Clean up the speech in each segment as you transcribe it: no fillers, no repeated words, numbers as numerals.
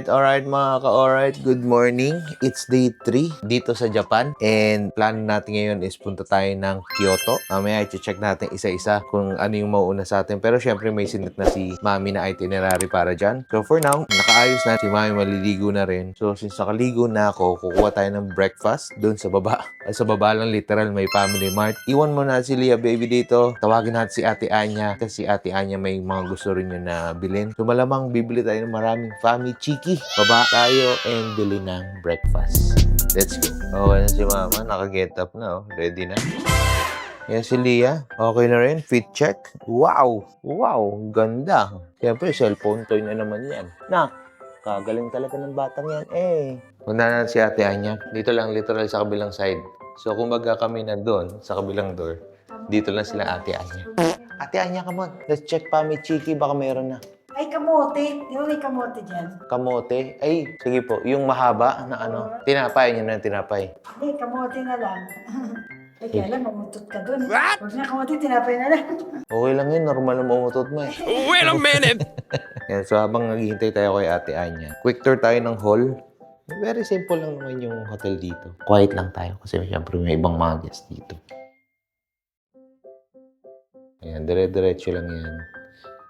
Alright mga ka-alright. Good morning. It's day 3 dito sa Japan. And plan natin ngayon is punta tayo ng Kyoto. Mamaya i-check natin isa-isa kung ano yung mauuna sa atin. Pero syempre may sinit na si Mami na itinerary para dyan. So for now, nakaayos na. Si Mami maliligo na rin. So since nakaligo na ako, kukuha tayo ng breakfast doon sa baba. Sa baba lang literal may Family Mart. Iwan mo na si Leah baby dito. Tawagin natin si Ate Anya. Kasi si Ate Anya may mga gusto rin yun na bilhin. So malamang bibili tayo ng maraming Family Chiki. Baba tayo and bili ng breakfast. Let's go. Okay na si Mama. Naka-get up na. Ready na. Yan si Leah. Okay na rin. Fit check. Wow! Wow! Ganda. Siyempre, cellphone toy na naman yan. Kagaling talaga ng batang yan. Punta na si Ate Anya. Dito lang literal sa kabilang side. So, kumbaga kami na doon sa kabilang door. Dito lang sila Ate Anya. Ate Anya, come on. Let's check Family Chiki. Baka meron na. Ay, kamote. Di ba may kamote dyan? Kamote? Ay, sige po. Yung mahaba na ano. Tinapay. Yun na tinapay. Hindi, kamote na lang. Ay, kaya lang, mamutot ka dun. Huwag na kamote, tinapay na lang. Okay lang yun. Normal na mamutot mo eh. Wait a minute! Yan, so habang naghihintay tayo kay Ate Anya, quick tour tayo ng hall. Very simple lang naman yung hotel dito. Quiet lang tayo kasi syempre may ibang mga guests dito. Ayan, dire-diretso lang yan.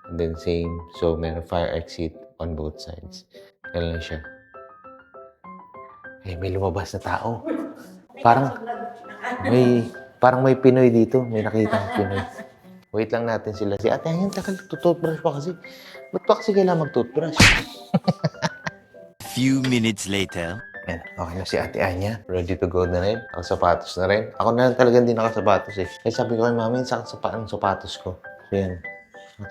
And then same, so may fire exit on both sides. Yan lang siya. May lumabas na tao. Parang may Pinoy dito. May nakita Pinoy. Wait lang natin sila. Si Ate Anya, takal, tututbrush pa kasi. Ba't pa kasi kailangan mag-toothbrush? Few minutes later. Yan, okay na si Ate Anya. Ready to go na rin. Nakasapatos na rin. Ako na lang talagang hindi nakasapatos eh. Kaya sabi ko kay Mami, sakit sa sapatos ko. So yan.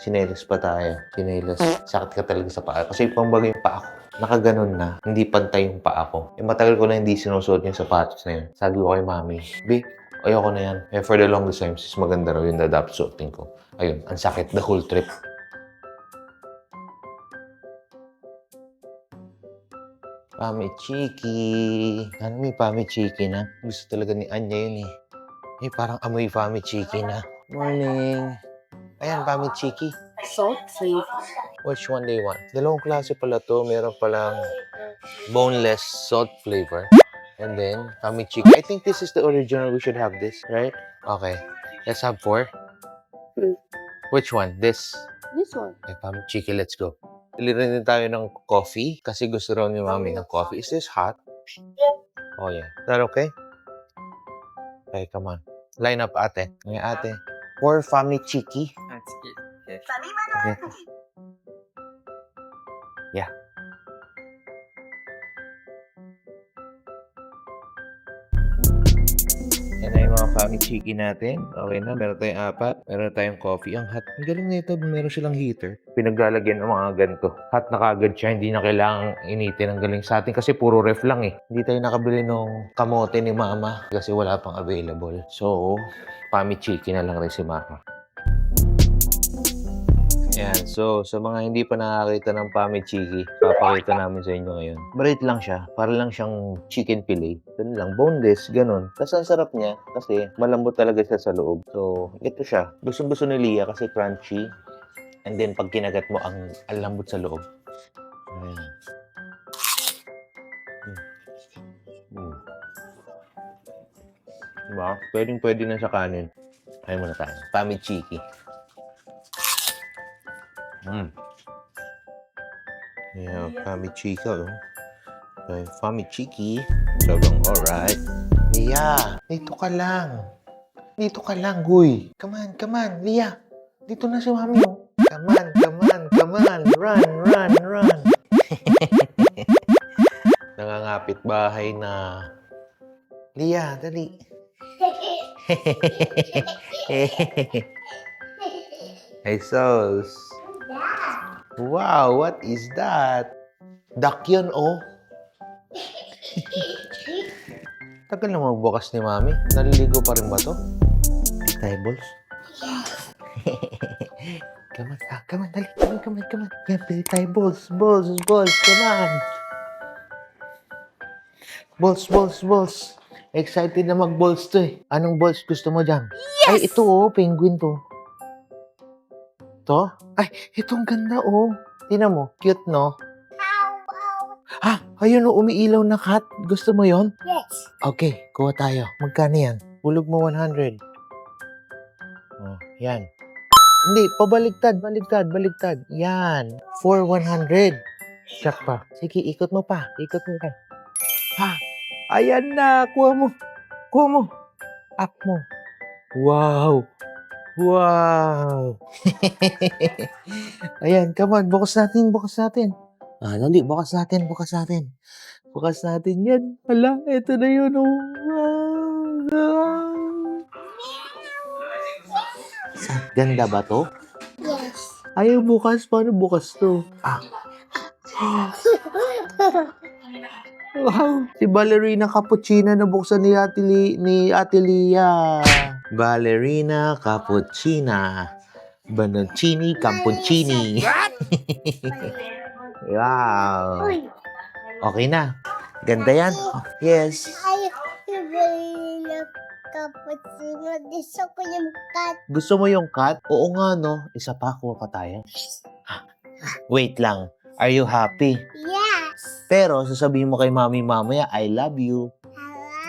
Sinelas pa tayo. Sinelas. Sakit ka talaga sa paa. Kasi pambaga yung paa ko. Nakaganon na. Hindi pantay yung paa ko. Matagal ko na hindi sinusuot yung sapatos na yun. Sabi ko kay Mami, Be, ayoko na yan. For the longest time, sis maganda raw yung dadap suotin ko. Ayun, ang sakit the whole trip. Family Chiki. Ano may Family Chiki na? Gusto talaga ni Anya yun eh. Parang amoy Family Chiki na. Morning. Ayan, Family Chiki. Salt flavor. Which one do you want? Dalawang klase pala to. Meron palang boneless salt flavor. And then, Family Chiki. I think this is the original. We should have this, right? Okay. Let's have 4. Which one? This? This one. Okay, Family Chiki, let's go. Bili rin din tayo ng coffee kasi gusto raw ni Mami ng coffee. Is this hot? Oh, yeah. Is that okay? Okay, come on. Line up, ate. Ngayon, ate. 4 Family Chiki. Okay. Yeah. Yan na yung mga Family Chiki natin. Okay na, meron tayong 4. Meron tayong coffee. Ang hot. Ang galing na ito. Meron silang heater. Pinaglalagyan ng mga ganito. Hot na kagad siya. Hindi na kailangang initin. Ang galing sa atin kasi puro ref lang eh. Hindi tayo nakabili ng kamote ni Mama kasi wala pang available. So, Family Chiki na lang rin si Mama. Ayan, so sa mga hindi pa nakakita ng Family Chiki, papakita namin sa inyo ngayon. Maliit lang siya, para lang siyang chicken fillet. Ganun lang, boneless, ganun. Tapos ang sarap niya kasi malambot talaga siya sa loob. So, ito siya. Gustong-gusto ni Leah kasi crunchy. And then pag kinagat mo, ang lambot sa loob. Ayan. Diba? Pwedeng-pwede na sa kanin. Ayaw muna tayo. Family Chiki. Yeah, Family Chiki. Okay, Family Chiki. Sobrang alright. Leah, dito ka lang. Dito ka lang, guy. Come on, Leah. Dito na si Mami, oh. Come on. Run. Nangangapit bahay na. Leah, dali. Hey, Sos. Wow, what is that? Duck yun, oh. Tagal na magbukas ni Mami. Naliligo pa rin ba to? Vegetables? Come on, come on, dali. Come on. Yan, pili tayo balls. Come on. Balls. Excited na mag-balls to eh. Anong balls gusto mo dyan? Yes! Ay, ito oh, penguin to. To? Ay, itong ganda oh. Tingnan mo, cute no? Ha? Ayun oh, umiilaw na cat. Gusto mo yon? Yes. Okay, kuha tayo. Magkano yan? Hulog mo 100. Oh, yan. Hindi, pabaligtad. Yan. For 100. Check pa. Sige, ikot mo pa. Ha? Ayan na. Kuha mo. Up mo. Wow. Ayan, come on. Bukas natin. Ah, dali. Bukas natin. Yan. Hala, ito na yun. Oh. Ganda ba to? Yes. Ayaw bukas. Paano bukas to? Ah. Wow. Si Ballerina Cappuccina na buksan ni Ate Lia. Ballerina Cappuccina. Banoncini Cappuccini. Wow. Okay na. Ganda yan. Yes. Gusto mo yung cat? Oo nga, no? Isa pa, kuha pa tayo. Wait lang. Are you happy? Yes. Pero sasabihin mo kay mami mamaya, I love you.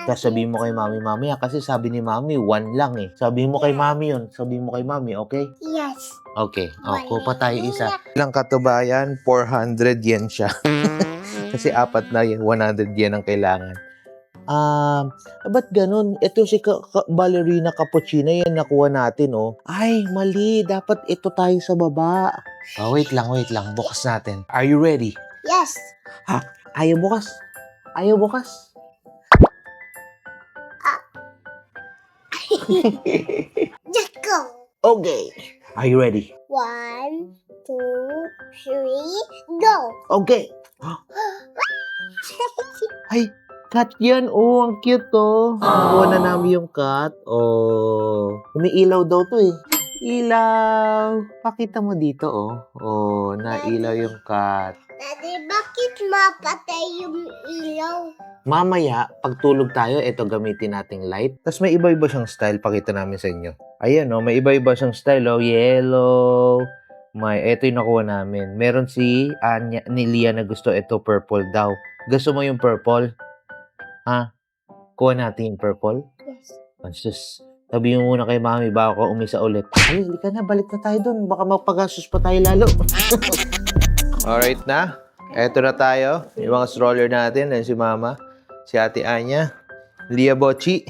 Tapos sabihin mo kay mami mamaya, kasi sabi ni mami, 1 lang eh. Sabihin mo kay mami yun. Sabihin mo kay mami, okay? Yes. Okay. Kuha pa tayo isa. Ilang katubayan? 400 yen siya. Kasi 4 na yan. 100 yen ang kailangan. Ba't ganun? Ito si Ballerina Cappuccina, yan nakuha natin, oh. Ay, mali. Dapat ito tayo sa baba. Wait lang. Bukas natin. Are you ready? Yes. Ha? Ayaw bukas. Just go. Okay. Are you ready? 1, 2, 3, go. Okay. Ay, cat yan. Oh, ang cute to. Nakuha na namin yung cat. Oh, umiilaw daw to eh. Ilaw. Pakita mo dito, oh. Oh, nailaw yung cat. Daddy, bakit mapatay yung ilaw? Mamaya, pagtulog tayo, ito gamitin nating light. Tapos may iba-iba siyang style, pakita namin sa inyo. Ayan, oh, may iba-iba siyang style, oh. Yellow. Ito yung nakuha namin. Meron si Lia na gusto ito, purple daw. Gusto mo yung purple? Ha? Kuha natin yung purple? Yes. Sus, sabihin mo muna kay mami bago ka umisa ulit. Ay, hindi ka na, balik na tayo dun. Baka magpagastos pa tayo lalo. Alright na. Eto na tayo. Yung mga stroller natin. Ayan si mama. Si Ate Anya. Lia Bochi.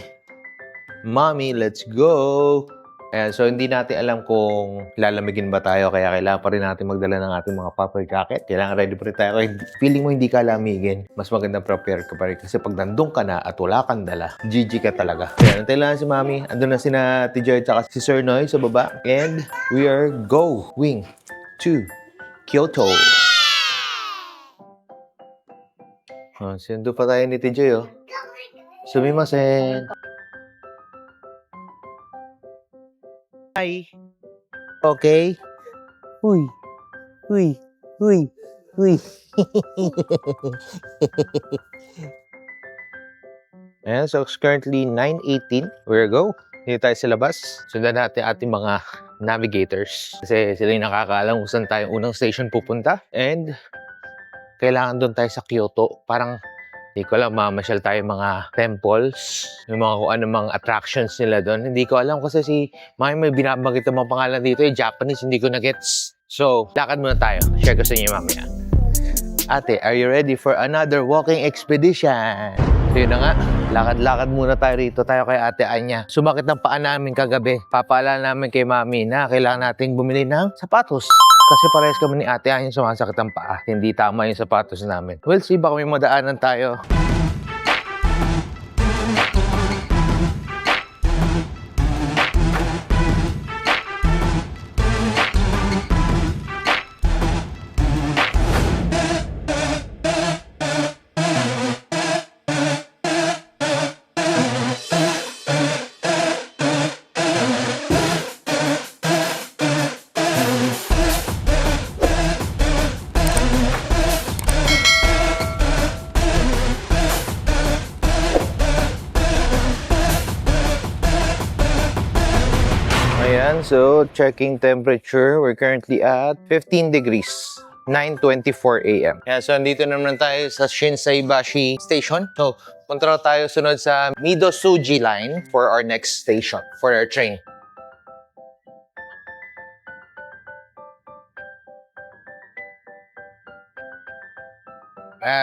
Mommy, let's go! Ayan, so hindi natin alam kung lalamigin ba tayo, kaya kailangan pa rin natin magdala ng ating mga puffer jacket. Kailangan ready pa rin tayo. Kaya feeling mo hindi ka lamigin, mas magandang prepare ka pa rin. Kasi pag nandun ka na at wala kang dala, GG ka talaga. Kaya nantay lang si Mami. Andun na si Ate Joy at si Sir Noy sa baba. And we are going to Kyoto. Sindo pa tayo ni Ate Joy, oh. Sumimasen. Hi. Okay. Uy. Ayan, so it's currently 9:18. We're go. Dito tayo sa labas. Sundan natin ating mga navigators. Kasi sila yung nakakaalam kung saan tayo unang station pupunta. And kailangan doon tayo sa Kyoto. Parang hindi ko alam, mamasyal tayo mga temples, yung mga kung anong mga attractions nila doon. Hindi ko alam kasi si Mami may binabanggit ang mga pangalan dito, Japanese, hindi ko na-gets. So, lakad muna tayo. Share ko sa inyo mamaya. Ate, are you ready for another walking expedition? So yun na nga, lakad-lakad muna tayo rito. Tayo kay Ate Anya. Sumakit ng paa namin kagabi. Papaalala namin kay Mami na kailangan nating bumili ng sapatos. Kasi parehas kami ni Ate Anya sumasakit ang paa. Hindi tama yung sapatos namin. We'll see, baka may madaanan tayo. so checking temperature, we're currently at 15 degrees. 9:24 a.m. Yeah, so andito naman tayo sa Shinsaibashi Station. So, punta na tayo sunod sa Midosuji Line for our next station, for our train.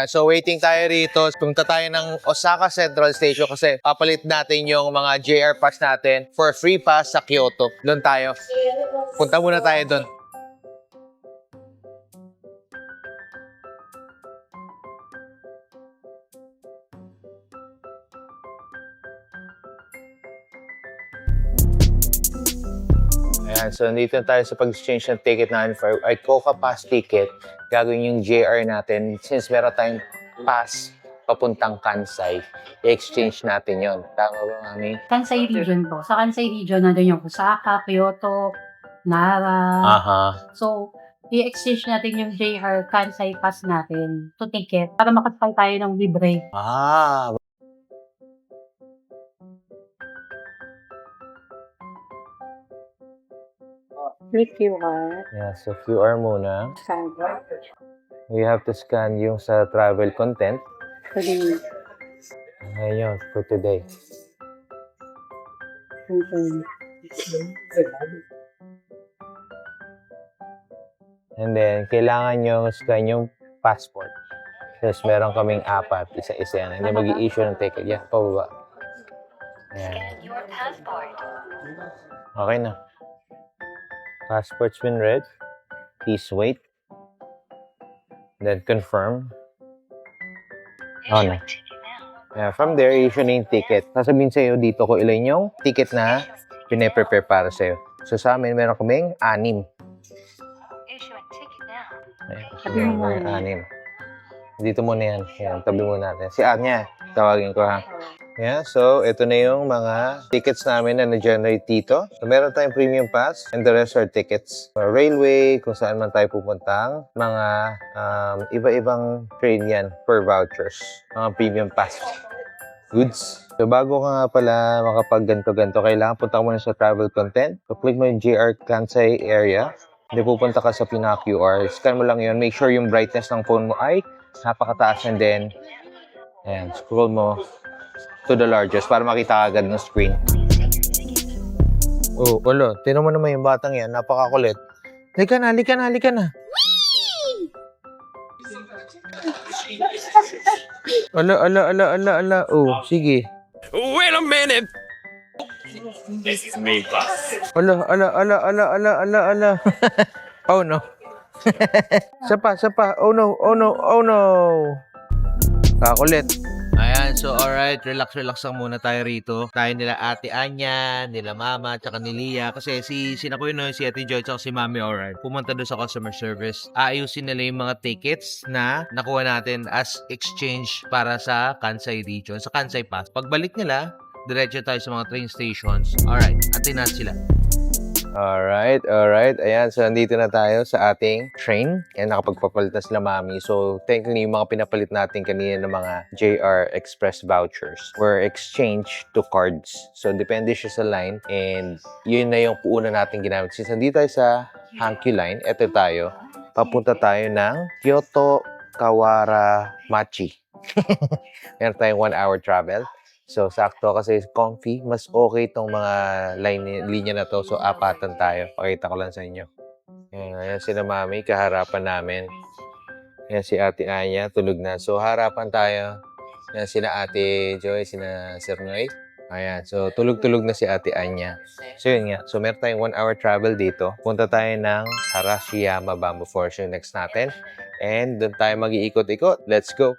So waiting tayo rito. Punta tayo ng Osaka Central Station kasi papalit natin yung mga JR pass natin for free pass sa Kyoto. Doon tayo. Punta muna tayo doon. Ayan, so nandito tayo sa pag-exchange ng ticket natin for ay Coca Pass ticket. Gagawin yung JR natin. Since meron tayong pass papuntang Kansai, i-exchange natin yon. Tama ba, Mami? Kansai region po. Sa Kansai region, nandun yung Osaka, Kyoto, Nara. Aha. So, i-exchange natin yung JR Kansai Pass natin to ticket para makasakay tayo ng libre. Ah, With QR. yeah, so QR muna. Scan. You have to scan yung sa travel content. Pwede Ayun, for today. And then, kailangan nyo scan yung passport. Tapos meron kaming apat, isa-isa yan. Hindi mag-i-issue ng ticket. Yan, pababa. Ayan. Okay na. Passport's been read. Please wait. Then confirm. Oh, no. Yeah, from there, issue na yung ticket. Sasabihin sa'yo dito ko ilan yung ticket na pine-prepare para sa'yo. So sa amin, meron kaming 6. Ayan, so meron 6. Dito muna yan. Yan, tabi muna natin. Si Anya, tawagin ko ha. Yeah, so ito na yung mga tickets namin na na-generate dito. So meron tayong premium pass and the rest are tickets. Railway, kung saan man tayo pupuntang, mga iba-ibang train yan per vouchers. Mga premium pass goods. So bago ka nga pala makapag-ganto-ganto, kailangan punta ka muna sa travel content. So click mo yung JR Kansai area. Hindi pupunta ka sa pinaka-QR. Scan mo lang yun. Make sure yung brightness ng phone mo ay napakataas, and then ayan, scroll mo to the largest para makita ka agad ng screen. Oh, wala. Tinan mo naman yung batang yan. Napakakulit. Halika na, halika na, halika na. Ala. Oh, sige. Wait a minute! Ala. Oh, no. Sapa. Oh, no. Kakulit. Ayan, so alright, relax lang muna tayo rito. Tayo nila Ate Anya, nila Mama, tsaka ni Lia. Kasi sina ko yun, si Ate Joy, tsaka si Mami, alright. Pumunta doon sa customer service. Aayusin nila yung mga tickets na nakuha natin as exchange para sa Kansai region, sa Kansai Pass. Pagbalik nila, diretso tayo sa mga train stations. Alright, atin na sila. Alright. Ayan, so nandito na tayo sa ating train. Ayan, nakapagpapalit na sila, Mami. So, technically, yung mga pinapalit natin kanina ng mga JR Express vouchers were exchanged to cards. So, depende siya sa line. And yun na yung puuna natin ginamit. Since nandito tayo sa Hankyu Line, eto tayo. Papunta tayo ng Kyoto Kawaramachi. Meron tayong 1-hour travel. So, sakto kasi comfy. Mas okay itong mga linya na to. So, apatan tayo. Pakita ko lang sa inyo. Ayan sila Mami, kaharapan namin. Ayan si Ate Anya, tulog na. So, harapan tayo. Ayan sila Ate Joy, sila Sir Noy. Ayan, so tulog-tulog na si Ate Anya. So, yun nga. So, meron tayong 1-hour travel dito. Punta tayo ng Harashiyama Bamboo Forest yung next natin. And doon tayo mag-iikot-ikot. Let's go!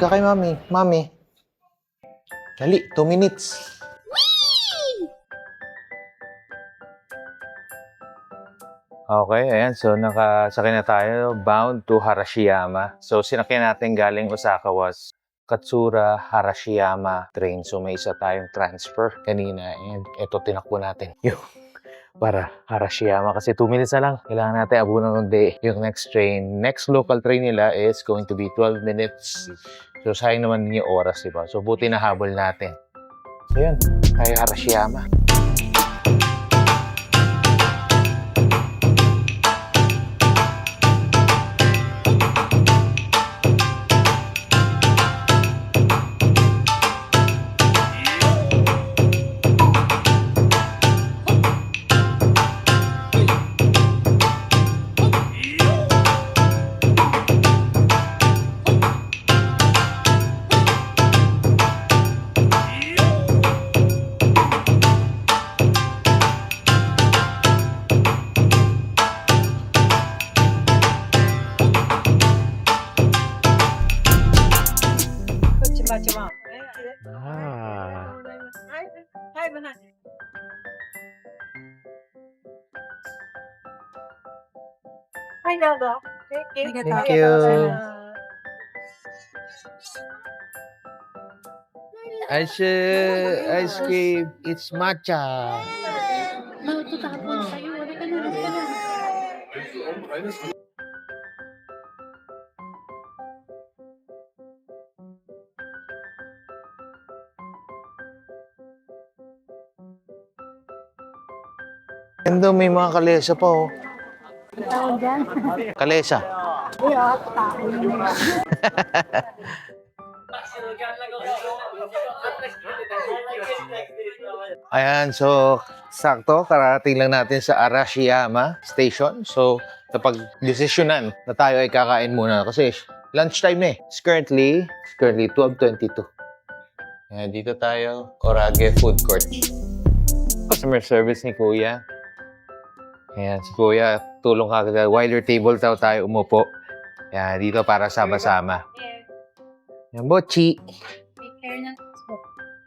Diyan kay mami. Mami. Dali, 2 minutes. Okay, ayan. So, nakasakay na tayo. Bound to Harashiyama. So, sinakyan natin galing Osaka was Katsura Harashiyama train. So, may isa tayong transfer kanina. And ito, tinakbo natin. Yung para Harashiyama. Kasi 2 minutes na lang. Kailangan natin abunan ng day. Yung next train. Next local train nila is going to be 12 minutes. So, sayang naman yung oras, diba? So, buti na habol natin. So, yun. Tayo Harashiyama. Ah. Thank you. Ice cream. It's matcha. Matutapon sa'yo. Halika na, halika na. And doon may mga kalesa pa, oh. Tawag dyan. Kalesa. Tao yun. Ayan, so sakto, karating lang natin sa Arashiyama Station. So, napag-desisyonan na tayo ay kakain muna kasi lunchtime na eh. It's currently 12:22. Ayan, dito tayo, Orage Food Court. Customer service ni Kuya. Ayan, si Kuya, tulong ka agad. Wider table tayo umupo. Ayan, dito para sama-sama. Ayan, Bochi.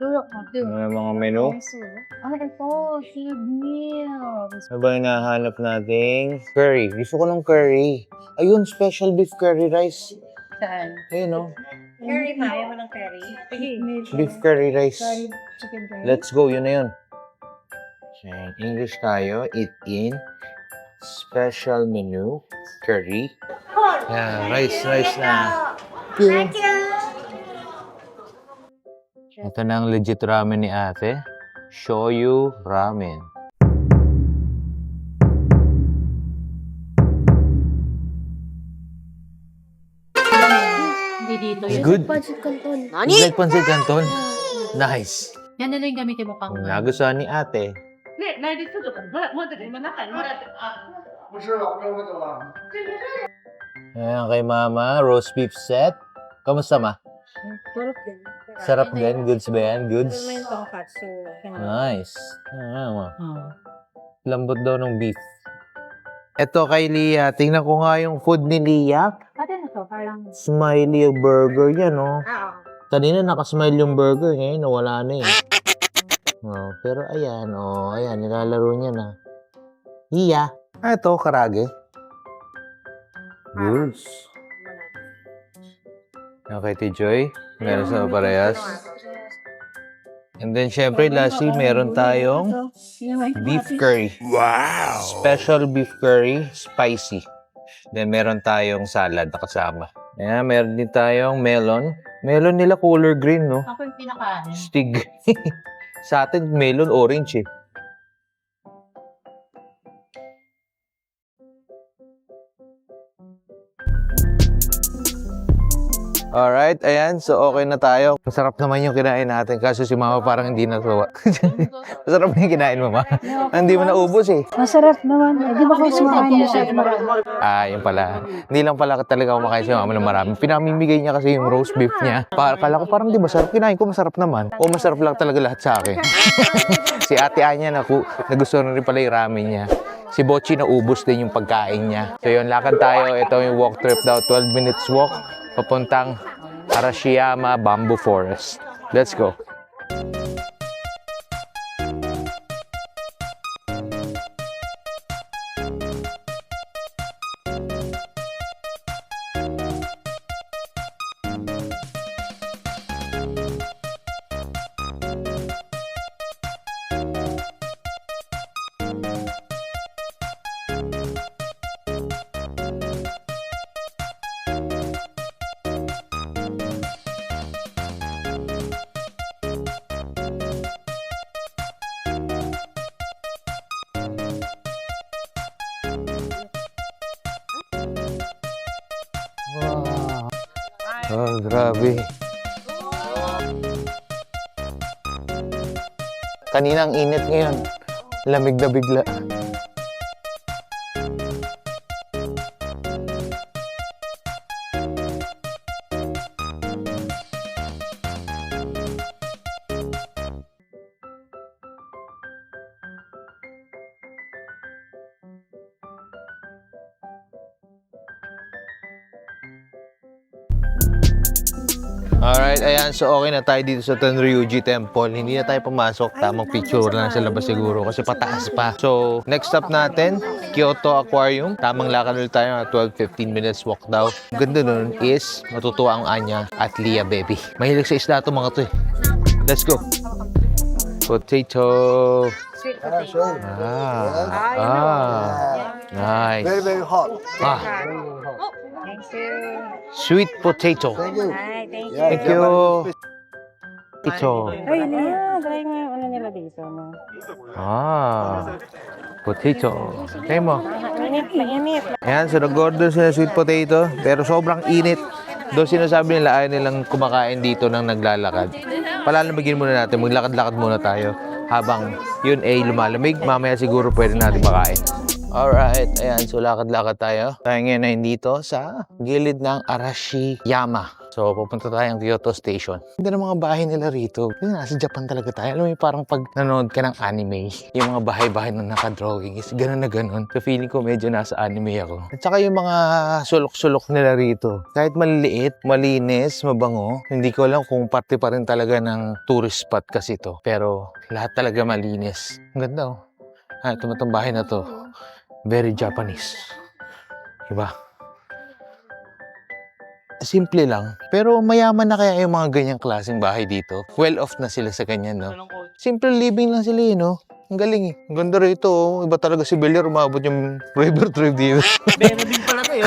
Ano mga menu? Ito, seed meals. Ano ba yung nahanap nating curry? Gusto ko ng curry. Ayun, special beef curry rice. Saan? Ayun, oh. Curry pa, ayaw mo ng curry? Beef curry rice. Chicken curry. Let's go, yun na yun. Ayan, English tayo. Eat in. Special menu. Curry. Ayan, rice na. Thank you. Ito na ang legit ramen ni ate. Shoyu ramen. Hindi dito yun. Good. Pancit Canton. It's like pancit canton. Nice. Yan na lang yung gamitin mo pang... Nagustuhan ni ate. Ayan kay mama, roast beef set. Kamusta ma? Sarap din. Sarap din. Goods ba yan? Goods? May tonkatsu. Nice. Ma. Oh. Lambot daw ng beef. Ito kay Lia. Tingnan ko nga yung food ni Lia. Pati na to, parang... Smiley burger yan, oh. Ah, Kanina nakasmile yung burger. Ngayon nawala na eh. Oh, pero ayan, oh. Ayan, nilalaro niya na. Lia. Ito, karage. Goods. Okay, Tijoy. Meron sa parehas. And then, syempre, lastly, meron tayong beef curry. Wow! Special beef curry, spicy. Then, meron tayong salad na kasama. Ayan, meron din tayong melon. Melon nila color green, no? Ako yung pinakain. Stig. Sa atin, melon orange, eh. Alright, ayan. So, okay na tayo. Masarap naman yung kinain natin. Kaso si mama parang hindi natuwa. Masarap na yung kinain mo, ma. Hindi mo naubos, eh. masarap naman. Di ba kayo sumakain niya siya? Ah, yun pala. Hindi lang pala talaga kumakain si mama ng marami. Pinamimigay niya kasi yung roast beef niya. Kala ko parang di masarap. Kinain ko masarap naman. O masarap lang talaga lahat sa akin. Si Ate Anya nagustuhan rin pala yung ramen niya. Si Bochi naubos din yung pagkain niya. So yun, lakad tayo. Ito yung walk trip daw. 12 minutes walk. Papuntang Arashiyama Bamboo Forest. Let's go. Wow. Oh, grabe. Kanina ang init ngayon. Lamig na bigla. Alright, ayan. So, okay na tayo dito sa Tenryuji Temple. Hindi na tayo pumasok. Tamang picture lang sa labas siguro kasi pataas pa. So, next stop natin, Kyoto Aquarium. Tamang lakad ulit tayo, 12-15 minutes walk daw. Ganda nun is matutuwa ang Anya at Leah baby. Mahilig sa isda itong mga to eh. Let's go. Potato. Sweet potato. Nice. Very, very hot. Thank you. Sweet potato. Thank you. Hi, thank you. Yeah, Thank you. Ito. Ay, try mo yung ano nila dito, no? Potato. Kaya mo. Mainit. Ayan, so nag-order sila sweet potato, pero sobrang init. Doon sinasabi nila ayaw nilang kumakain dito nang naglalakad. Palalamigin muna natin, maglakad-lakad muna tayo habang yun ay lumalamig. Mamaya siguro pwede natin makain. Alright, ayan, so lakad-lakad tayo. Tayo ngayon ay dito sa gilid ng Arashiyama. So, pupunta tayong Kyoto Station. Hindi na mga bahay nila rito. Yung nasa Japan talaga tayo. Alam mo yung parang pag nanonood ka ng anime, yung mga bahay-bahay na nakadrawing is gano'n na gano'n. So, feeling ko medyo nasa anime ako. At saka yung mga sulok-sulok nila rito. Kahit maliliit, malinis, mabango, hindi ko alam kung parte pa rin talaga ng tourist spot kasi to. Pero lahat talaga malinis. Ang ganda oh. Ito na itong bahay na to. Very Japanese. Diba? Simple lang. Pero mayaman na kaya yung mga ganyang klaseng bahay dito. Well off na sila sa ganyan, no? Simple living lang sila, no? Ang galing eh. Ang ganda rito, oh. Iba talaga si Bel Air, umabot yung river trip dito. Meron din pala kayo.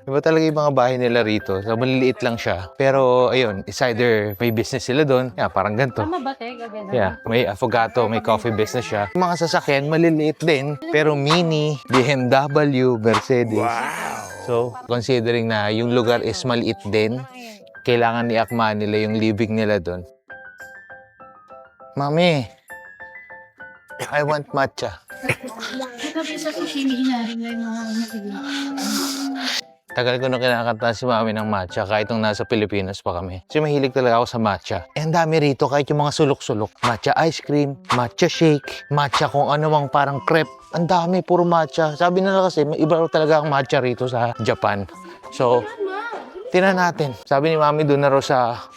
Iba talaga yung mga bahay nila rito. So, maliliit lang siya. Pero, ayun, it's either may business sila doon. Yeah, parang ganito. Tama ba, Teg? Ganun. Yeah, may affogato, may coffee business siya. Yung mga sasakyan, maliliit din. Pero mini, BMW, Mercedes. Wow! So, considering na yung lugar is maliit din, kailangan iakma nila yung living nila doon. Mami, I want matcha. Sabi sa sushi, hinarin na yung mga Tagal ko na kinakanta si Mami ng matcha kahit nung nasa Pilipinas pa kami. Kasi mahilig talaga ako sa matcha. Eh, ang dami rito kahit yung mga sulok-sulok. Matcha ice cream, matcha shake, matcha kung ano mang parang crepe. Ang dami, puro matcha. Sabi nila kasi, may iba talaga ang matcha rito sa Japan. So, tingnan natin. Sabi ni Mami doon na raw sa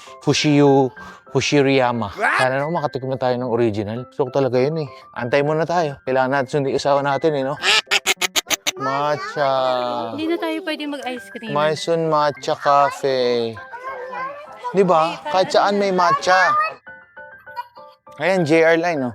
Fushiriyama. Sana naman makatikman tayo ng original. So, talaga yun eh. Antay muna tayo. Kailangan natin sundi isawa natin eh, no? Matcha. Hindi na tayo pwede mag-ice cream. Maison Matcha Cafe. Di ba? Kahit saan may matcha. Ayan, JR Line, oh.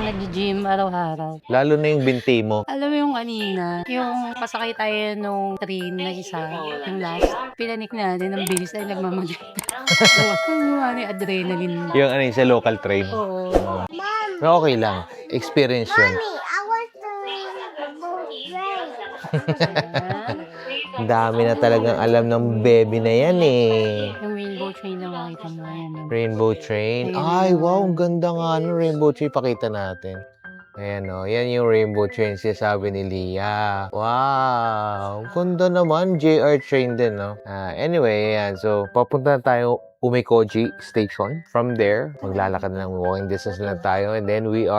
Nag-gym araw-araw. Lalo na yung binti mo. Alam mo yung kanina, yung pasakay tayo nung train na isa, yung last, pinanik natin ng bilis ay nagmamalit. Ano yung adrenaline. Yung ano yung sa local train. Oo. Pero okay lang. Experience yun. I want to go race. Ang dami na talagang alam ng baby na yan eh. Yung rainbow train na makita mo yan. Rainbow train. Ayun Ay, yun. wow. Ang ganda nga ng rainbow train. Pakita natin. Ayan o. Yan yung rainbow train sabi ni Leah. Wow. Ganda naman. JR train din, no? Anyway, ayan. So, papunta na tayo Umikoji Station. From there, maglalakad na ng walking distance lang tayo. And then we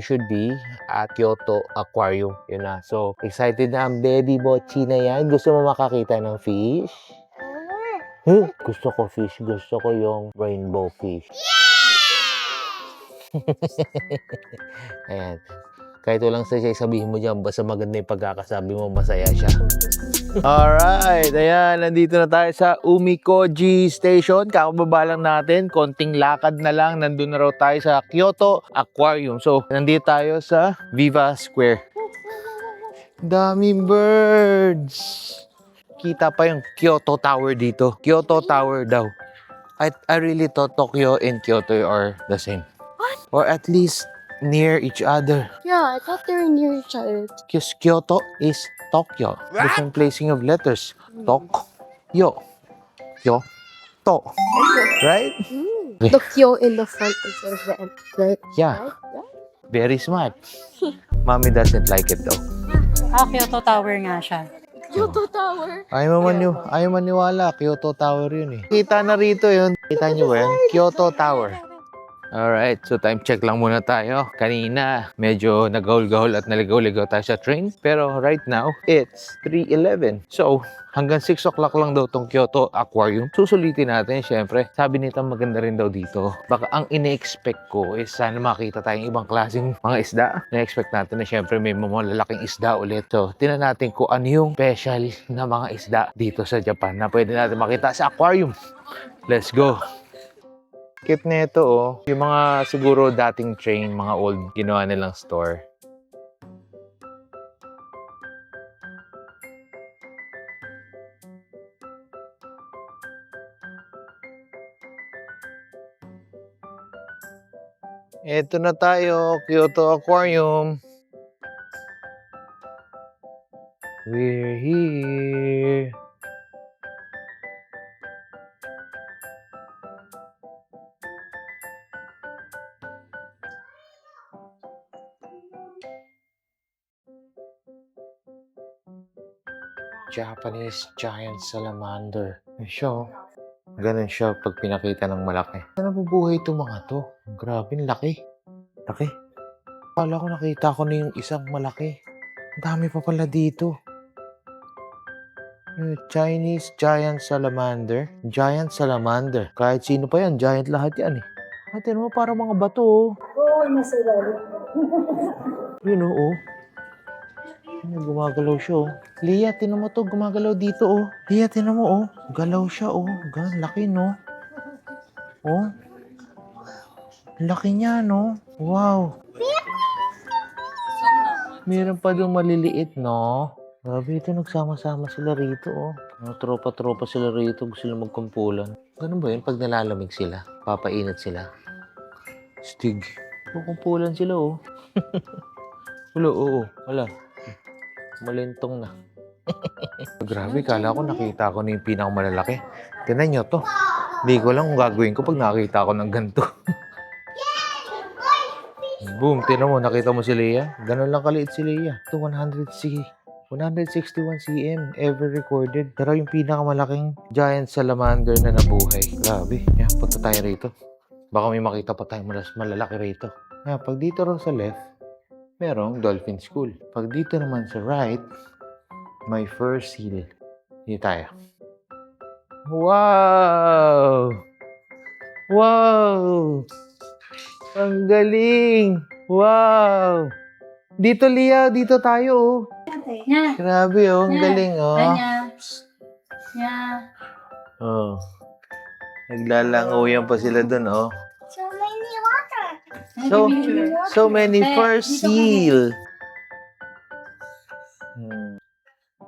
should be at Kyoto Aquarium. Yun na. So, excited na ang baby bochi na yan. Gusto mo makakita ng fish? Huh? Gusto ko fish. Gusto ko yung rainbow fish. Ayan. Kahit walang say, sabihin mo dyan, basta maganda yung pagkakasabi mo, masaya siya. Alright, ayan, nandito na tayo sa Umikoji Station. Kakababa lang natin, konting lakad na lang. Nandun na raw tayo sa Kyoto Aquarium. So, nandito tayo sa Viva Square. Daming birds! Kita pa yung Kyoto Tower dito. Kyoto Tower daw. I really thought Tokyo and Kyoto are the same. What? Or at least near each other. Yeah, I thought they were near each other. Because Kyoto is Tokyo. Different placing of letters. Tokyo. Kyoto. Right? The Kyo in the front instead of the end, right? Yeah. Very smart. Mommy doesn't like it though. Kyoto Tower nga siya. Kyoto Tower. Ayaw maniwala. Kyoto Tower yun eh. Kita na rito yun. Kita nyo ba yan? Kyoto Tower. Alright, so time check lang muna tayo. Kanina, medyo nagahol-gahol at naligaw-ligaw tayo sa train. Pero right now, it's 3:11. So, hanggang 6 o'clock lang daw tong Kyoto Aquarium. Susulitin natin, syempre. Sabi nito, maganda rin daw dito. Baka ang ine-expect ko is sana makita tayong ibang klaseng mga isda. Na-expect natin na syempre may malalaking isda ulit. So, tinan natin kung ano yung special na mga isda dito sa Japan na pwede natin makita sa aquarium. Let's go! Cute na ito, oh. Yung mga siguro dating train, mga old ginawa nilang store. Ito na tayo, Kyoto Aquarium. We're here. Japanese giant salamander. Siya, ganun siya pag pinakita ng malaki. Ano nabubuhay itong mga to? Grabe, laki. Laki. Akala ko nakita ko na yung isang malaki. Ang dami pa pala dito. Chinese giant salamander. Giant salamander. Kahit sino pa yan, giant lahat yan eh. Atin mo, parang mga bato oh. Oo, nasa ilalim. Yun oh. Gumagalaw siya oh. Leah, tinan mo to, gumagalaw dito oh. Leah, tinan mo oh. Galaw siya oh. Laki no. Oh. Laki niya no. Wow. Meron pa doon maliliit no. Grabe ito, nagsama-sama sila rito oh. Tropa-tropa sila rito, gusto sila magkumpulan. Ganun ba yun pag nalalamig sila? Papainit sila. Stig. Kukumpulan sila oh. Wala, oo. Wala. Malintong na. Grabe, kala ko nakita ko na yung pinakamalalaki. Tignan nyo to. Hindi ko lang kung gagawin ko pag nakita ko ng ganito. Boom, tinan mo, nakita mo si Leah? Ganon lang kaliit si Leah. Ito, 161 cm ever recorded. Pero yung pinakamalaking giant salamander na nabuhay. Grabe. Yan, punta tayo rito. Baka may makita pa tayong malalaki rito. Pag dito raw sa left, merong dolphin school. Pag dito naman sa right, may fur seal. Dito tayo. Wow! Wow! Ang galing! Wow! Dito, Leah. Dito tayo, oh. Nya. Grabe, oh. Ang galing, oh. Nya. Oh. Naglalangoyan pa sila dun, oh. So many fur seal.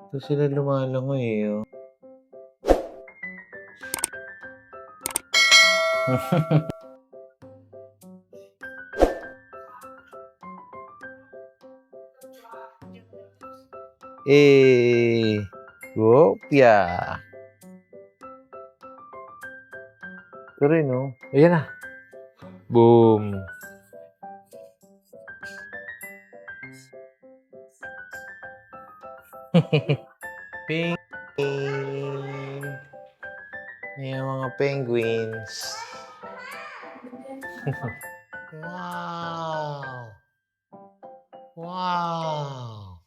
So sila lumalangoy, oh. Eh, Gopya. Ito rin, oh. Ayan na. Boom. Penguin. Ayan mga penguins. Wow. Wow.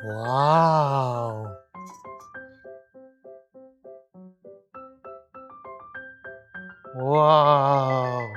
Wow. Wow.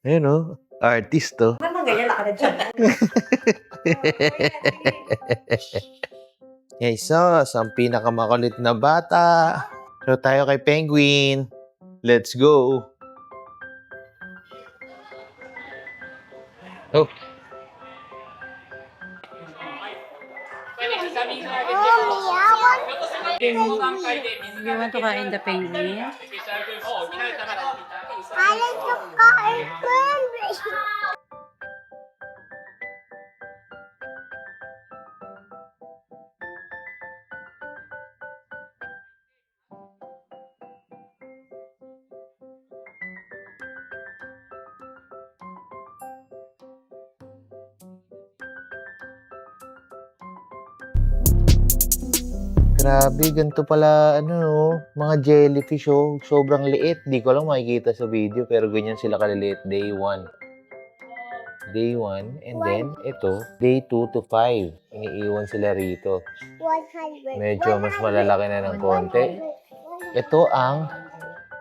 Ayan, oh. Artist, oh. Naman ganyan, naka na dyan. Hey, sus, ang pinakamakulit na bata. So, tayo kay Penguin. Let's go. Oh. You want to kain the penguin? Grabe, ganito pala, ano, mga jellyfish, oh. Sobrang liit. Di ko lang makikita sa video, pero ganyan sila kaliliit. Day 1. Day 1. And then, ito, day 2 to 5. Iniiwan sila rito. 100. Medyo mas malalaki na ng konti. Ito ang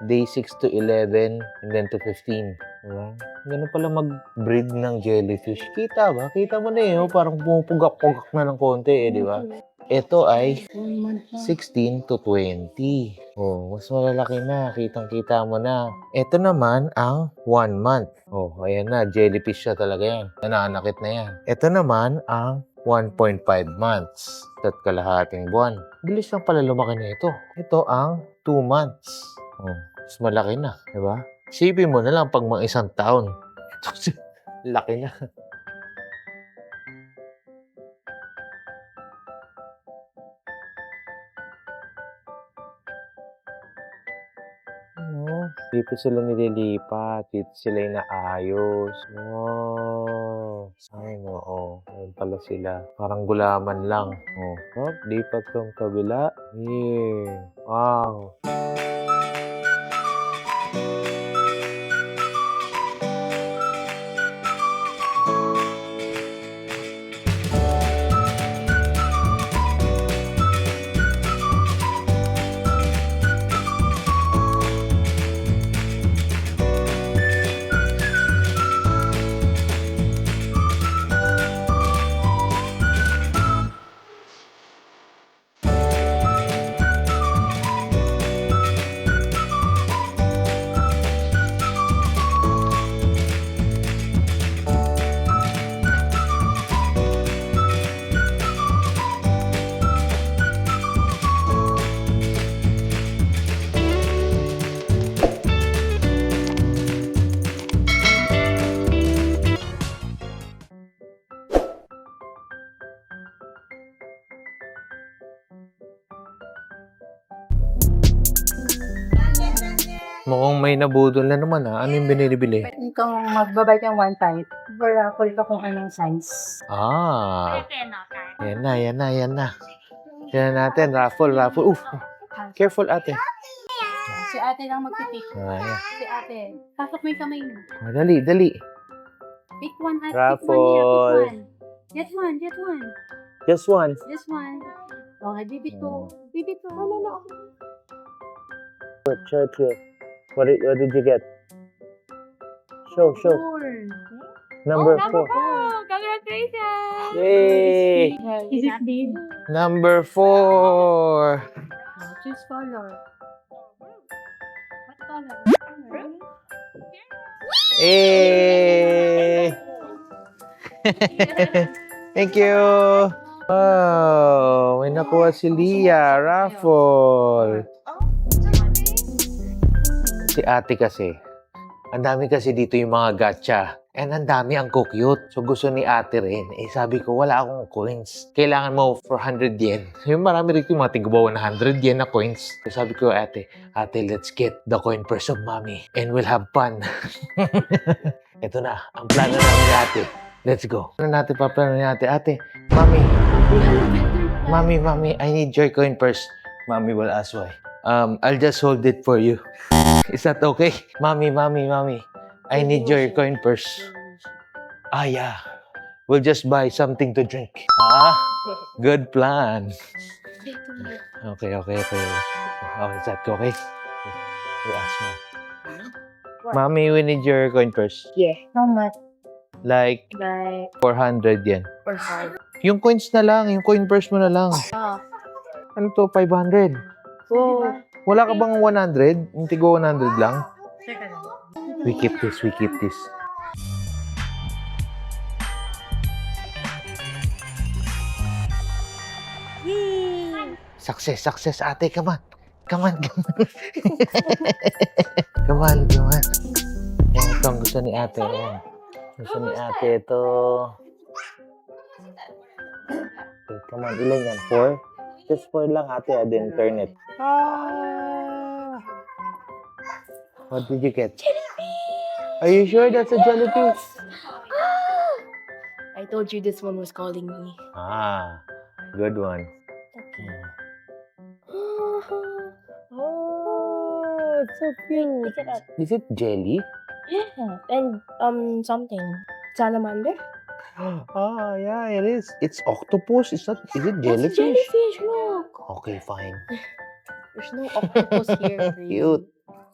day 6 to 11 and then to 15. Diba? Ganun pala mag-breed ng jellyfish. Kita ba? Kita mo na oh. Parang pumupugak-pugak na ng konti di ba? Ito ay 16 to 20. Oh, mas malalaki na. Kitang-kita mo na. Ito naman ang 1 month. Oh, ayan na. Jellyfish siya talaga yan. Nananakit na yan. Ito naman ang 1.5 months. At kalahating buwan. Bilis lang pala lumaki na ito. Ito ang 2 months. Oh, mas malaki na. Diba? Isipin mo na lang pag mga 1 taon. Ito, laki na. Dito sila nililipat. Dito sila inaayos. Wow. Ay, oo. Ayun pala sila. Parang gulaman lang. Oh. Oh, lipat tong kabila. Yeah. Wow. Mukhang may nabudol na naman ha. Ano yung binibili? Pwede kang magbabay kang one time. Raffle ka kung anong size. Ah. Yan na, yan na, yan na. Yan natin. Raffle, raffle. Oof. Careful ate. Si ate lang magpipick. Ayan. Si ate. Pasok mo yung kamay mo. Dali, dali. Pick one ate. Raffle. Pick one, yeah. Pick one. Just one. This one. Okay, bibit ko. Bibit ko. Ano na ako? Show. What did you get? Show. Number 4. Congratulations! Yay! Is it big? Number 4. Choose color. What color? Hey! Thank you! Wow! May nakuha si Leah. Raffle. Si ate kasi, ang dami kasi dito yung mga gacha. And ang dami ang cute. So gusto ni ate rin. Eh sabi ko, wala akong coins. Kailangan mo for 100 yen. Yung marami rito yung mga tigbawa na 100 yen na coins. So sabi ko, ate, let's get the coin purse of mommy. And we'll have fun. Ito na, ang plano namin ni ate. Let's go. Ano natin pa plano ni ate? Ate, mommy, I need your coin purse. Mommy will ask why. I'll just hold it for you. Is that okay? Mommy, I need your coin purse. Ah, yeah. We'll just buy something to drink. Ah, good plan. Okay. Okay, is that okay? We ask mo. Mommy, we need your coin purse. Yeah. How much? Like Like, 400 yen. or 5. Yung coins na lang, yung coin purse mo na lang. Ah. Ano to, 500? Oh. Wala ka bang 100? Yung tigo 100 lang? Teka lang. We keep this. Success, ate. Come on. Come on. Yan, ito ang gusto ni ate. Yan. Gusto ni ate ito. Okay, come on, ilan yan? 4? Just 4 lang ate, then turn it. What did you get? Are you sure that's a jellyfish? I told you this one was calling me. Ah, good one. Oh, it's so cute. Pick it up. Is it jelly? Yeah. And, something. Salamander? Ah, yeah, it is. It's octopus. Is it It's a jellyfish? jellyfish, look. Okay, fine. There's no octopus here for you. Cute.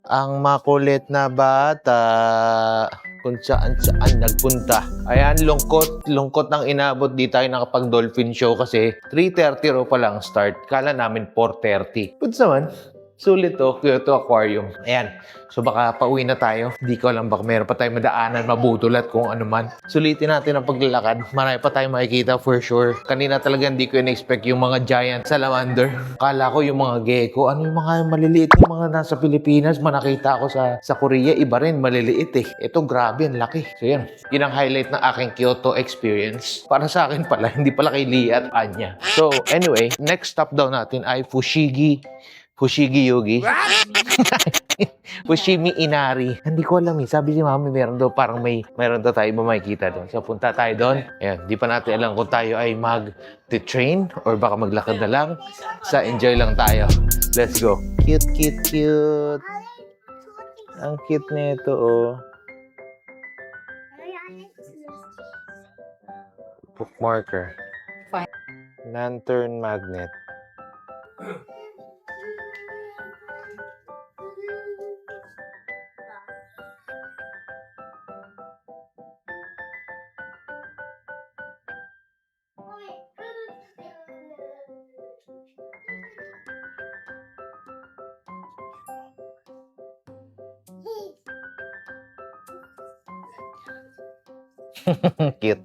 Ang makulit na bata. Kung saan nagpunta. Ayan, lungkot ng inabot. Di tayo nakapag-dolphin show kasi 3:30 raw pa lang start. Kala namin 4:30. But naman, sulit to, Kyoto Aquarium. Ayan, so baka pauwi na tayo. Hindi ko alam, baka meron pa tayong madaanan, mabudol at kung ano man. Sulitin natin ang paglalakad. Marami pa tayong makikita for sure. Kanina talaga hindi ko in-expect yung mga giant salamander. Kala ko yung mga gecko, ano yung mga maliliit yung mga nasa Pilipinas, manakita ko sa Korea, iba rin, maliliit eh. Ito grabe, ang laki. So yan, yun ang highlight ng aking Kyoto experience. Para sa akin pala, hindi pala kay Lia at Anya. So anyway, next stop daw natin ay Fushigi Yogi. Fushimi Inari. Hindi ko alam eh. Sabi si Mami, meron daw tayo makikita doon. So, punta tayo doon. Ayan, di pa natin alam kung tayo ay mag-train or baka maglakad na lang. Sa enjoy lang tayo. Let's go. Cute. Ang cute nito, oh. Bookmarker. Fine. Lantern magnet. Cute.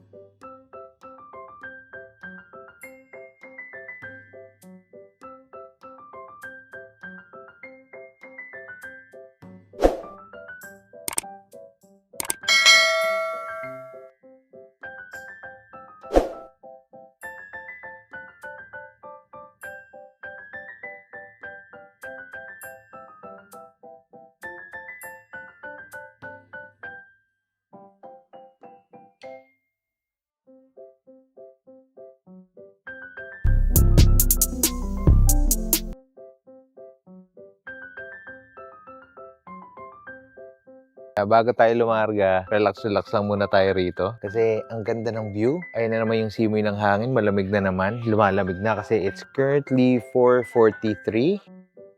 Bago tayo lumarga, relax-relax lang muna tayo rito. Kasi ang ganda ng view. Ayun na naman yung simoy ng hangin. Malamig na naman. Lumalamig na kasi it's currently 4:43.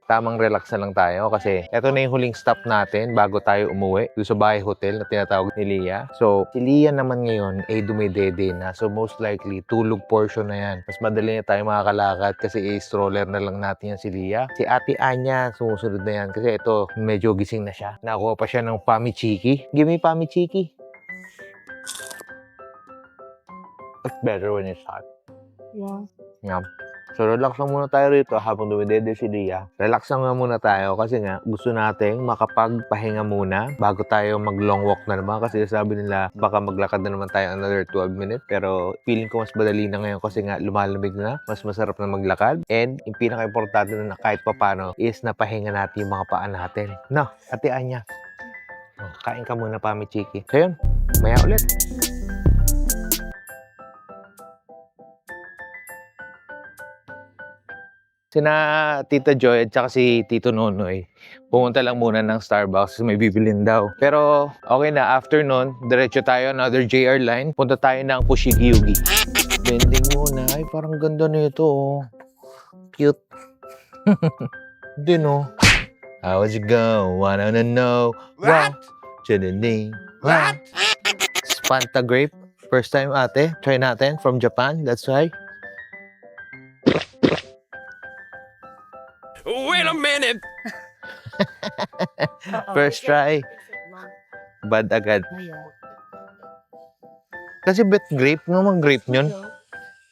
Tamang relax na lang tayo kasi eto na yung huling stop natin bago tayo umuwi doon sa bahay hotel na tinatawag ni Lia. So, si Lia naman ngayon ay dumidede na. So, most likely, tulog portion na yan. Mas madali na tayo makakalakad kasi stroller na lang natin yan si Lia. Si Ate Anya, sumusunod na yan kasi ito, medyo gising na siya. Nakuha pa siya ng pamichiki. Give me pamichiki. It's better when it's hot. Yeah. Yum. So, relax lang muna tayo rito habang dumidede si Lia. Relax lang muna tayo kasi nga gusto nating makapagpahinga muna bago tayo mag-long walk na naman kasi sabi nila baka maglakad na naman tayo another 12 minutes. Pero feeling ko mas madali na ngayon kasi nga lumalamig na, mas masarap na maglakad. And yung pinaka-importante na kahit papano is napahinga natin yung mga paa natin. No, Ate Anya. Oh, kain ka muna pa, Michiki. So yun, maya ulit. Sina Tita Joy at saka si Tito Nonoy, pumunta lang muna ng Starbucks kasi may bibilin daw. Pero okay na, after nun, diretso tayo, another JR line. Punta tayo ng Kushigiyugi. Bending muna. Ay, parang ganda na ito, oh. Cute. Hindi, no? How's it go? Wanna know? What? Chidini. What? Fanta grape. First time, ate. Try natin from Japan. Let's try. Wait a minute. First try. Bad agad. Kasi bet grape, no? Mag-grape yun.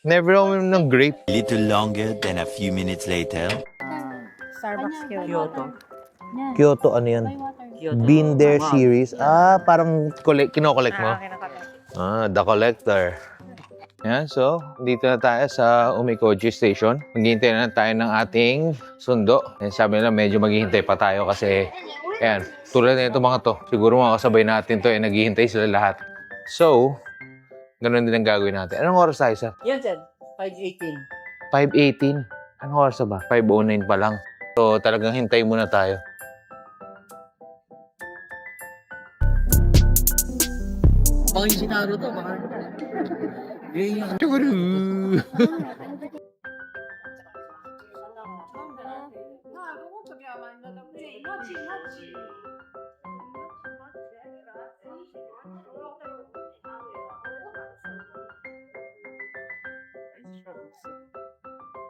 Never ako ng grape. A little longer than a few minutes later. Starbucks Kyoto. Kyoto, ano yan? Been there series. Ah, parang kino-collect mo? Ah, The Collector. Yan, so, dito na tayo sa Umikoji Station. Maghihintay na tayo ng ating sundo. And sabi nila, medyo maghihintay pa tayo kasi, ayan, tulad na ito mga to. Siguro mga kasabay natin to, naghihintay sila lahat. So, ganun din ang gagawin natin. Anong oras tayo, sir? Yan, sir. 5:18. 5:18. Anong oras na ba? 5:09 pa lang. So, talagang hintay muna tayo. Baka yung sinaro to, baka...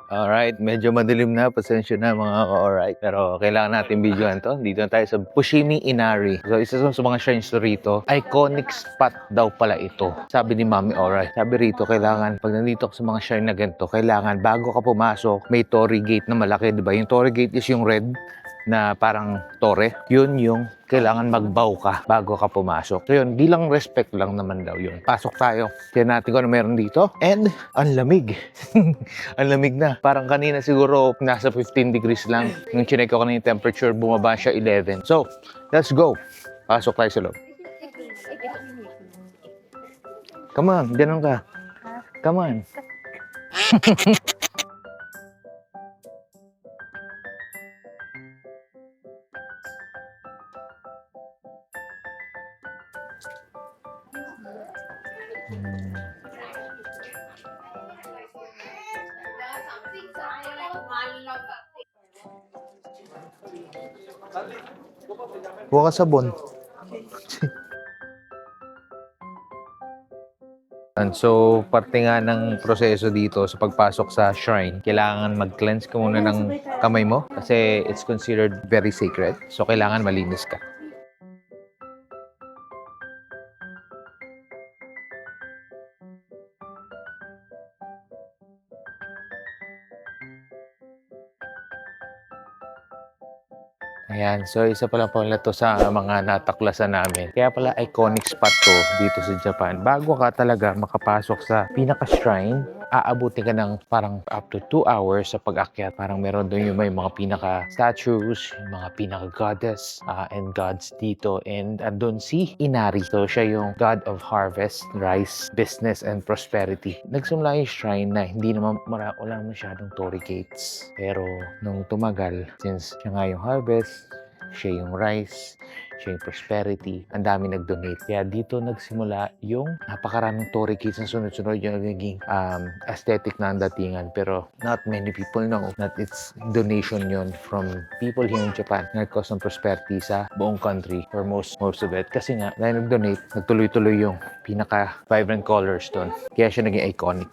Alright, medyo madilim na. Pasensya na mga ka-alright. Pero kailangan natin videoan to. Dito na tayo sa Fushimi Inari. So, isa sa mga shrines rito. Iconic spot daw pala ito. Sabi ni Mami, alright. Sabi rito, kailangan, pag nandito ka sa mga shrine na ganito, kailangan bago ka pumasok, may torii gate na malaki, di ba? Yung torii gate is yung red na parang tore. Yun yung kailangan magbow ka bago ka pumasok. So yun, bilang respect lang naman daw yun. Pasok tayo. Tignan natin kung ano meron dito. And, ang lamig. Ang lamig na. Parang kanina siguro nasa 15 degrees lang. Nung chinek ko kanina yung temperature, bumaba siya 11. So, let's go. Pasok tayo sa loob. Come on, ganun ka. Come on. Kuha ka sabon. And so, parte nga ng proseso dito sa pagpasok sa shrine, kailangan mag-cleanse ka muna ng kamay mo kasi it's considered very sacred. So, kailangan malinis ka. Ayan, so isa pala to sa mga nataklasan namin. Kaya pala iconic spot to dito sa Japan. Bago ka talaga makapasok sa pinaka-shrine, aabuti ka ng parang up to 2 hours sa pag-akyat. Parang meron doon yung may mga pinaka-statues, yung mga pinaka-goddess and gods dito. And andun si Inari. So siya yung god of harvest, rice, business, and prosperity. Nagsimula yung shrine na hindi naman wala masyadong torii gates. Pero nung tumagal, since siya nga yung harvest, siya yung rice, siya yung prosperity. Ang dami nag-donate. Kaya dito nagsimula yung napakaraming Torii Gates na sunod-sunod yung naging aesthetic na ang datingan. Pero not many people know that it's donation yon from people here in Japan. Nag-cause ng prosperity sa buong country for most of it. Kasi nga, dahil nag-donate, nagtuloy-tuloy yung pinaka-vibrant colors doon. Kaya siya naging iconic.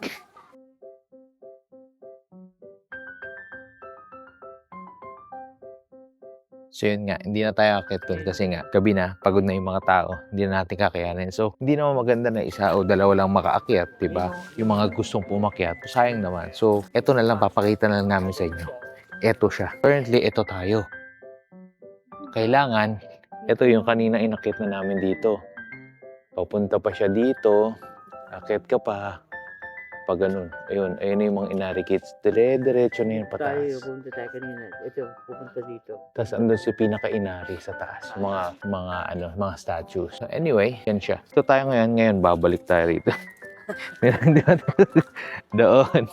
So yun nga, hindi na tayo akit dun kasi nga, gabi na, pagod na yung mga tao, hindi na natin kakayanin. So, hindi naman maganda na isa o dalawa lang makaakyat, diba? Yung mga gustong pumakyat, sayang naman. So, eto na lang, papakita na lang namin sa inyo. Eto siya. Currently, eto tayo. Kailangan, eto yung kanina inakyat na namin dito. Papunta pa siya dito, akyat ka pa, pag ganun. Ayun na yung mga inarikits. Dire-diretso na yun Tayo, pataas. pupunta tayo kanina. Ito, pupunta dito. Tapos andun si pinaka-inari sa taas. Mga statues. So anyway, yan siya. So tayo ngayon babalik tayo rito. Doon.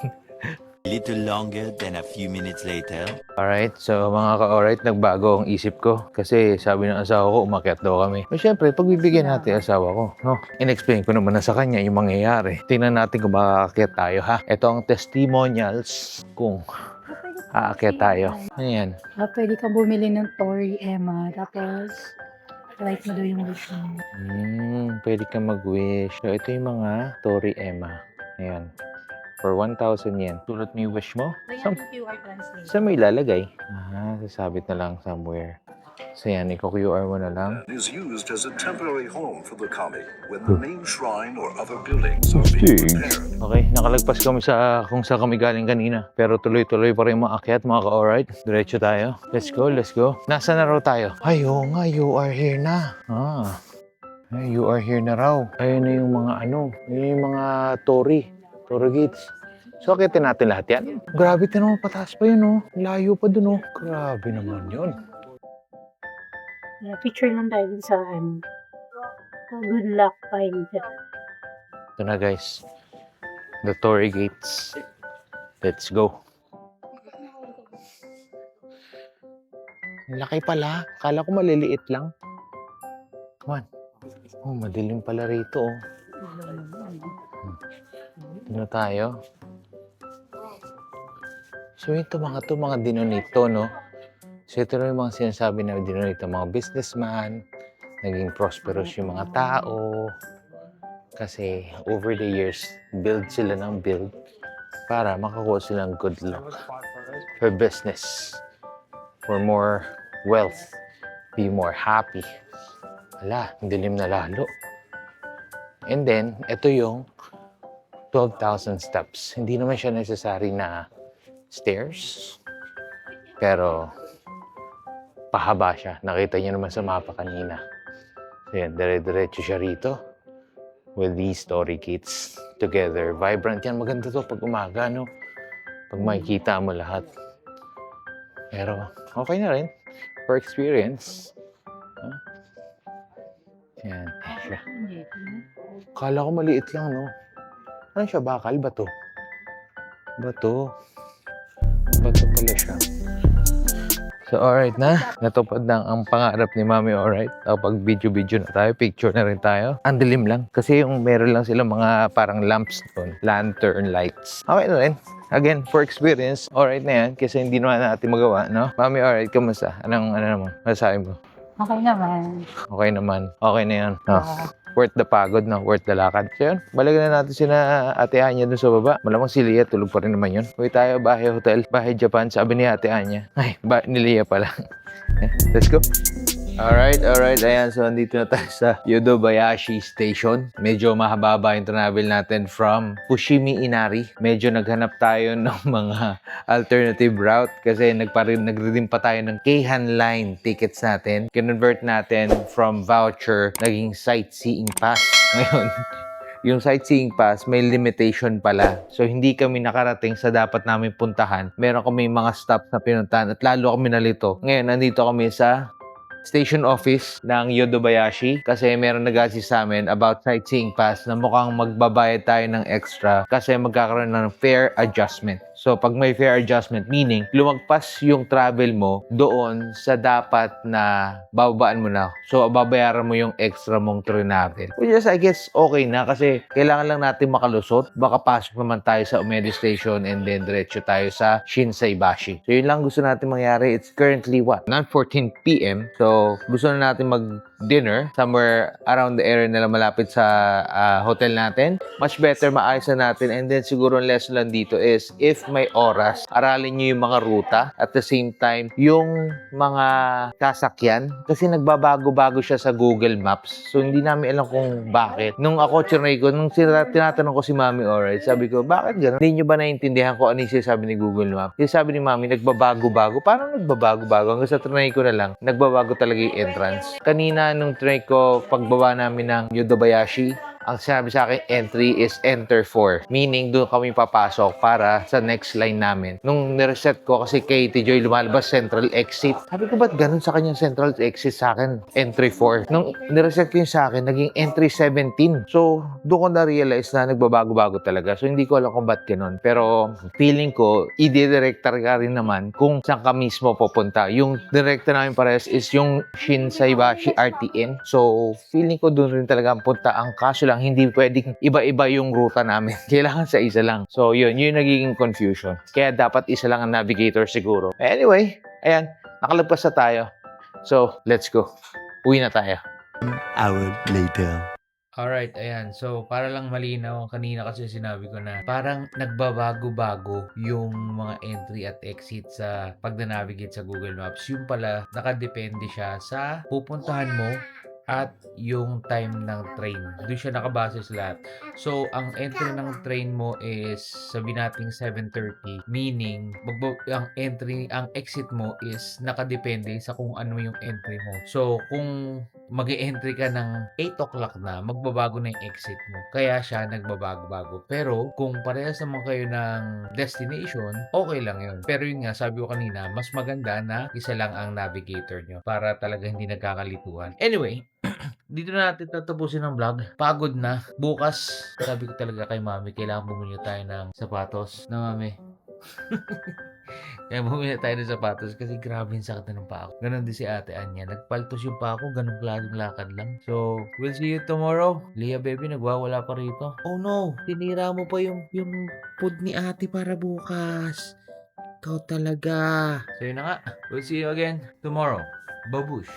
Little longer than a few minutes later. Alright, so mga ka-alright, nagbago ang isip ko. Kasi sabi ng asawa ko, umakyat daw kami. So syempre, pagbibigyan natin asawa ko. No? In-explain ko naman na sa kanya yung mangyayari. Tingnan natin kung makakakyat tayo ha. Ito ang testimonials kung aakyat tayo. Ayan. Pwede kang bumili ng Torii Emma. Tapos, like mo daw yung wish mo. Pwede ka mag-wish. So ito yung mga Torii Emma. Ayan. For 1,000 yen. Tulad mo yung wish mo? QR translate. Saan mo ilalagay? Sasabit na lang somewhere. So yan, i-QR mo na lang. Is used as a temporary home for the kami when the main shrine or other buildings are being repaired. Okay, nakalagpas kami sa kung saan kami galing kanina. Pero tuloy-tuloy pa rin maakyat, mga ka-alright. Diretso tayo. Let's go, let's go. Nasaan na raw tayo? Ay, oo nga, you are here na. Ay, you are here na raw. Ayun na yung mga yun yung mga Torii Gates. So, akitin natin lahat yan. Grabe, tinong pataas pa yun, Layo pa dun, Grabe naman yun. Picture lang tayo sa good luck find. Ito na, guys. The Torii Gates. Let's go. Laki pala. Kala ko maliliit lang. Come on. Madilim pala rito, Ano tayo? So ito mga dinonate to, So ito na yung mga sinasabi na dinonate mga businessman, naging prosperous yung mga tao. Kasi over the years, build sila ng build para makakuha sila ng good luck for business, for more wealth, be more happy. Wala, dilim na lalo. And then, ito yung 12,000 steps. Hindi naman siya necessary na stairs. Pero, pahaba siya. Nakita niyo naman sa mapa kanina. So yan, dire-diretso siya rito. With these Torii Gates together. Vibrant yan. Maganda to pag umaga, Pag makikita mo lahat. Pero, okay na rin. For experience. Yan. Siya. Kala ko maliit lang, Ano siya? Bakal? Bato? Bato pala siya. So, alright na. Natupad na ang pangarap ni Mami, alright. Kapag video na tayo, picture na rin tayo. Ang dilim lang. Kasi yung meron lang sila mga parang lamps doon. Lantern lights. Okay na rin. Again, for experience, alright na yan. Kasi hindi naman natin magawa, Mami, alright, kamusta? Anong naman? Masasabi mo? Okay naman. Okay naman. Okay na yan. Worth the pagod, Worth the lakad. So yun, balikan na natin sina Ate Anya dun sa baba. Malamang si Lia, tulog pa rin naman yun. Uwi tayo, Bahay Hotel, Bahay Japan, sabi ni Ate Anya. Ay, ni Lia pala. Let's go. Alright. Ayan, so andito na tayo sa Yodobayashi Station. Medyo mahaba yung travel natin from Fushimi Inari. Medyo naghanap tayo ng mga alternative route kasi nagredeem pa tayo ng Keihan Line tickets natin. Convert natin from voucher, naging sightseeing pass. Ngayon, yung sightseeing pass, may limitation pala. So, hindi kami nakarating sa dapat namin puntahan. Meron kami mga stops na pinuntahan at lalo kami nalito. Ngayon, nandito kami sa station office ng Yodobayashi kasi meron nag-assist sa amin about sightseeing pass na mukhang magbabayad tayo ng extra kasi magkakaroon ng fare adjustment. So, pag may fare adjustment, meaning lumagpas yung travel mo doon sa dapat na bababaan mo na. So, babayaran mo yung extra mong travel. Which is, I guess, okay na kasi kailangan lang natin makalusot. Baka pasok naman tayo sa Umeda Station and then diretso tayo sa Shinsaibashi. So, yun lang gusto natin mangyari. It's currently what? 9:14 p.m. So, gusto na natin mag-dinner somewhere around the area na lang malapit sa hotel natin. Much better maayos na natin. And then, siguro ang lesson lang dito is if may oras, aralin nyo yung mga ruta. At the same time, yung mga sasakyan. Kasi nagbabago-bago siya sa Google Maps. So, hindi namin alam kung bakit. Nung ako, chinay ko, nung tinatanong ko si Mami Alright, sabi ko, bakit gano'n? Hindi nyo ba naintindihan ko ano yung sinasabi ni Google Maps? Yung sabi ni Mami, nagbabago-bago. Parang nagbabago-bago. Hanggang sa trinay ko na lang, nagbabago talaga yung entrance. Kanina, nung trinay ko, pagbaba namin ng Yodobayashi, ang sinabi sa akin, entry is enter 4. Meaning, doon kami papasok para sa next line namin. Nung nireset ko, kasi kay Joy lumalabas central exit. Sabi ko, ba't ganun sa kanyang central exit sa akin? Entry 4. Nung nireset ko yung sa akin, naging entry 17. So, doon ko na-realize na nagbabago-bago talaga. So, hindi ko alam kung ba't ganun. Pero, feeling ko, i-director ka rin naman kung saan ka mismo pupunta. Yung director namin parehas is yung Shinsaibashi RTN. So, feeling ko doon rin talaga ang punta. Ang kaso lang, hindi pwedeng iba-iba yung ruta namin. Kailangan sa isa lang. So, yun nagiging confusion. Kaya dapat isa lang ang navigator siguro. Anyway, ayan, nakalagpas na tayo. So, let's go. Uwi na tayo. Hour later. Alright, ayan. So, para lang malinaw, kanina kasi sinabi ko na parang nagbabago-bago yung mga entry at exit sa pag-navigate sa Google Maps. Yung pala, nakadepende siya sa pupuntahan mo at yung time ng train. Doon siya nakabase sa lahat. So, ang entry ng train mo is sabi nating 7:30, meaning ang exit mo is nakadepende sa kung ano yung entry mo. So, kung mag-e-entry ka ng 8 o'clock na, magbabago na yung exit mo. Kaya siya nagbabago-bago. Pero, kung parehas naman kayo ng destination, okay lang yun. Pero yun nga, sabi ko kanina, mas maganda na isa lang ang navigator nyo para talaga hindi nagkakalituhan. Anyway, dito na natin tatapusin ang vlog. Pagod na. Bukas, sabi ko talaga kay Mami, kailangan bumili tayo ng sapatos. Na, Mami? Kaya bumili tayo ng sapatos kasi grabe yung sakit na ng paa ko. Ganon din si Ate Anya. Nagpaltos yung paa ko, ganun klaseng lakad lang. So, we'll see you tomorrow. Leah baby, nagwawala pa rito. Oh no, tinira mo pa yung food ni ate para bukas. Ikaw talaga. So yun na nga. We'll see you again tomorrow. Babush.